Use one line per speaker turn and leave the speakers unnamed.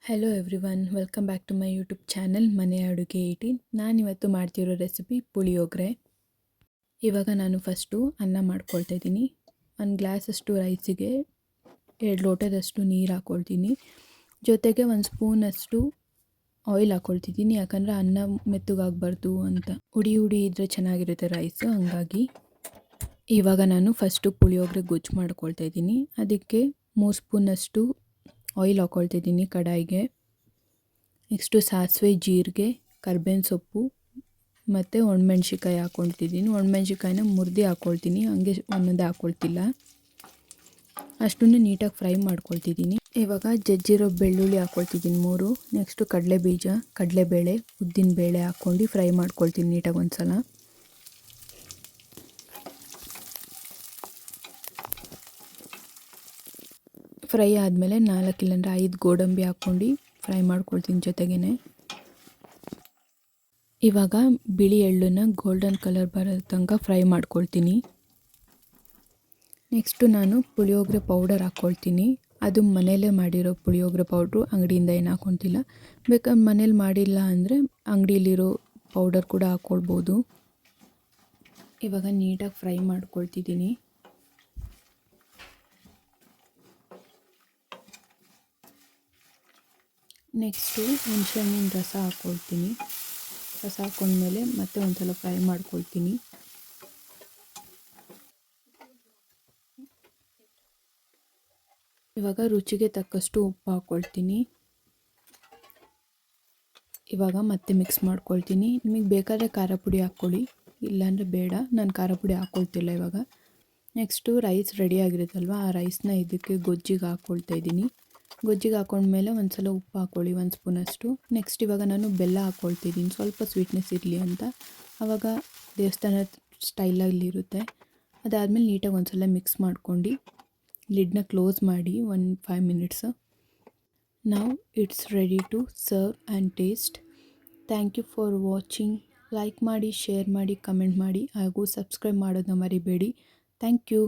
Hello everyone, welcome back to my YouTube channel ಮನೆ ಅಡುಗೆ 18. ನಾನಿವತ್ತು ಮಾಡ್ತಿರೋ ರೆಸಿಪಿ ಪುಳಿಯೋಗರೆ. ಇವಾಗ ನಾನು ಫಸ್ಟು ಅನ್ನ ಮಾಡ್ಕೊಳ್ತಾ ಇದ್ದೀನಿ. 1 ಗ್ಲಾಸಷ್ಟು ರೈಸಿಗೆ 2 ಲೋಟದಷ್ಟು ನೀರು ಹಾಕ್ಕೊಳ್ತೀನಿ. ಜೊತೆಗೆ 1 ಸ್ಪೂನಷ್ಟು ಆಯಿಲ್ ಹಾಕ್ಕೊಳ್ತಿದ್ದೀನಿ, ಯಾಕಂದರೆ ಅನ್ನ ಮೆತ್ತಗಾಗಬಾರ್ದು ಅಂತ. ಹುಡಿ ಇದ್ದರೆ ಚೆನ್ನಾಗಿರುತ್ತೆ ರೈಸು, ಹಂಗಾಗಿ. ಇವಾಗ ನಾನು ಫಸ್ಟು ಪುಳಿಯೋಗರೆ ಗೊಜ್ಜು ಮಾಡ್ಕೊಳ್ತಾ ಇದ್ದೀನಿ. ಅದಕ್ಕೆ 3 ಸ್ಪೂನಷ್ಟು ಆಯಿಲ್ ಹಾಕ್ಕೊಳ್ತಿದ್ದೀನಿ ಕಡಾಯಿಗೆ. ನೆಕ್ಸ್ಟು ಸಾಸಿವೆ, ಜೀರಿಗೆ, ಕರ್ಬೇವಿನ ಸೊಪ್ಪು ಮತ್ತು ಒಣಮೆಣ್ಸಿಕಾಯಿ ಹಾಕ್ಕೊಳ್ತಿದ್ದೀನಿ. ಒಣಮೆಣ್ಸಿಕಾಯಿನ ಮುರಿದು ಹಾಕ್ಕೊಳ್ತೀನಿ, ಹಂಗೆ ಒಂದೊಂದೇ ಹಾಕ್ಕೊಳ್ತಿಲ್ಲ. ಅಷ್ಟನ್ನು ನೀಟಾಗಿ ಫ್ರೈ ಮಾಡ್ಕೊಳ್ತಿದ್ದೀನಿ. ಇವಾಗ ಜಜ್ಜಿರೋ ಬೆಳ್ಳುಳ್ಳಿ ಹಾಕ್ಕೊಳ್ತಿದ್ದೀನಿ 3. ನೆಕ್ಸ್ಟು ಕಡಲೆಬೀಜ, ಕಡಲೆಬೇಳೆ, ಉದ್ದಿನಬೇಳೆ ಹಾಕ್ಕೊಂಡು ಫ್ರೈ ಮಾಡ್ಕೊಳ್ತೀನಿ ನೀಟಾಗಿ ಒಂದು ಸಲ. ಫ್ರೈ ಆದಮೇಲೆ 4 ಇಲ್ಲಾಂದರೆ 5 ಗೋಡಂಬಿ ಹಾಕ್ಕೊಂಡು ಫ್ರೈ ಮಾಡ್ಕೊಳ್ತೀನಿ ಜೊತೆಗೇ. ಇವಾಗ ಬಿಳಿ ಎಳ್ಳನ್ನು ಗೋಲ್ಡನ್ ಕಲರ್ ಬರೋ ತನಕ ಫ್ರೈ ಮಾಡ್ಕೊಳ್ತೀನಿ. ನೆಕ್ಸ್ಟು ನಾನು ಪುಳಿಯೋಗರೆ ಪೌಡರ್ ಹಾಕ್ಕೊಳ್ತೀನಿ. ಅದು ಮನೆಯಲ್ಲೇ ಮಾಡಿರೋ ಪುಳಿಯೋಗರೆ ಪೌಡ್ರು, ಅಂಗಡಿಯಿಂದ ಏನು ಹಾಕ್ಕೊತಿಲ್ಲ. ಬೇಕಾದ್ರೆ ಮನೇಲಿ ಮಾಡಿಲ್ಲ ಅಂದರೆ ಅಂಗಡಿಯಲ್ಲಿರೋ ಪೌಡರ್ ಕೂಡ ಹಾಕ್ಕೊಳ್ಬೋದು. ಇವಾಗ ನೀಟಾಗಿ ಫ್ರೈ ಮಾಡ್ಕೊಳ್ತಿದ್ದೀನಿ. ನೆಕ್ಸ್ಟು ಹುಣಸೆಹಣ್ಣಿನ ರಸ ಹಾಕ್ಕೊಳ್ತೀನಿ. ರಸ ಹಾಕ್ಕೊಂಡ್ಮೇಲೆ ಮತ್ತೆ ಒಂದು ಸಲ ಫ್ರೈ ಮಾಡ್ಕೊಳ್ತೀನಿ. ಇವಾಗ ರುಚಿಗೆ ತಕ್ಕಷ್ಟು ಉಪ್ಪು ಹಾಕ್ಕೊಳ್ತೀನಿ. ಇವಾಗ ಮತ್ತೆ ಮಿಕ್ಸ್ ಮಾಡ್ಕೊಳ್ತೀನಿ. ನಿಮಗೆ ಬೇಕಾದರೆ ಖಾರ ಪುಡಿ ಹಾಕ್ಕೊಳ್ಳಿ, ಇಲ್ಲಾಂದರೆ ಬೇಡ. ನಾನು ಖಾರ ಪುಡಿ ಹಾಕ್ಕೊಳ್ತಿಲ್ಲ ಇವಾಗ. ನೆಕ್ಸ್ಟು ರೈಸ್ ರೆಡಿ ಆಗಿರುತ್ತಲ್ವ, ಆ ರೈಸ್ನ ಇದಕ್ಕೆ ಗೊಜ್ಜಿಗೆ ಹಾಕ್ಕೊಳ್ತಾ ಇದ್ದೀನಿ. ಗೊಜ್ಜಿಗೆ ಹಾಕ್ಕೊಂಡ್ಮೇಲೆ ಒಂದು ಸಲ ಉಪ್ಪು ಹಾಕ್ಕೊಳ್ಳಿ 1 ಸ್ಪೂನಷ್ಟು. ನೆಕ್ಸ್ಟ್ ಇವಾಗ ನಾನು ಬೆಲ್ಲ ಹಾಕ್ಕೊಳ್ತಿದ್ದೀನಿ, ಸ್ವಲ್ಪ ಸ್ವೀಟ್ನೆಸ್ ಇರಲಿ ಅಂತ. ಆವಾಗ ದೇವಸ್ಥಾನ ಸ್ಟೈಲಲ್ಲಿರುತ್ತೆ. ಅದಾದಮೇಲೆ ನೀಟಾಗಿ ಒಂದು ಸಲ ಮಿಕ್ಸ್ ಮಾಡ್ಕೊಂಡು ಲಿಡ್ನ ಕ್ಲೋಸ್ ಮಾಡಿ 5 minutes. Now it's ready to serve and taste. Thank you for watching. Like ಮಾಡಿ, ಶೇರ್ ಮಾಡಿ, ಕಮೆಂಟ್ ಮಾಡಿ ಹಾಗೂ ಸಬ್ಸ್ಕ್ರೈಬ್ ಮಾಡೋದನ್ನ ಮರಿಬೇಡಿ. Thank you.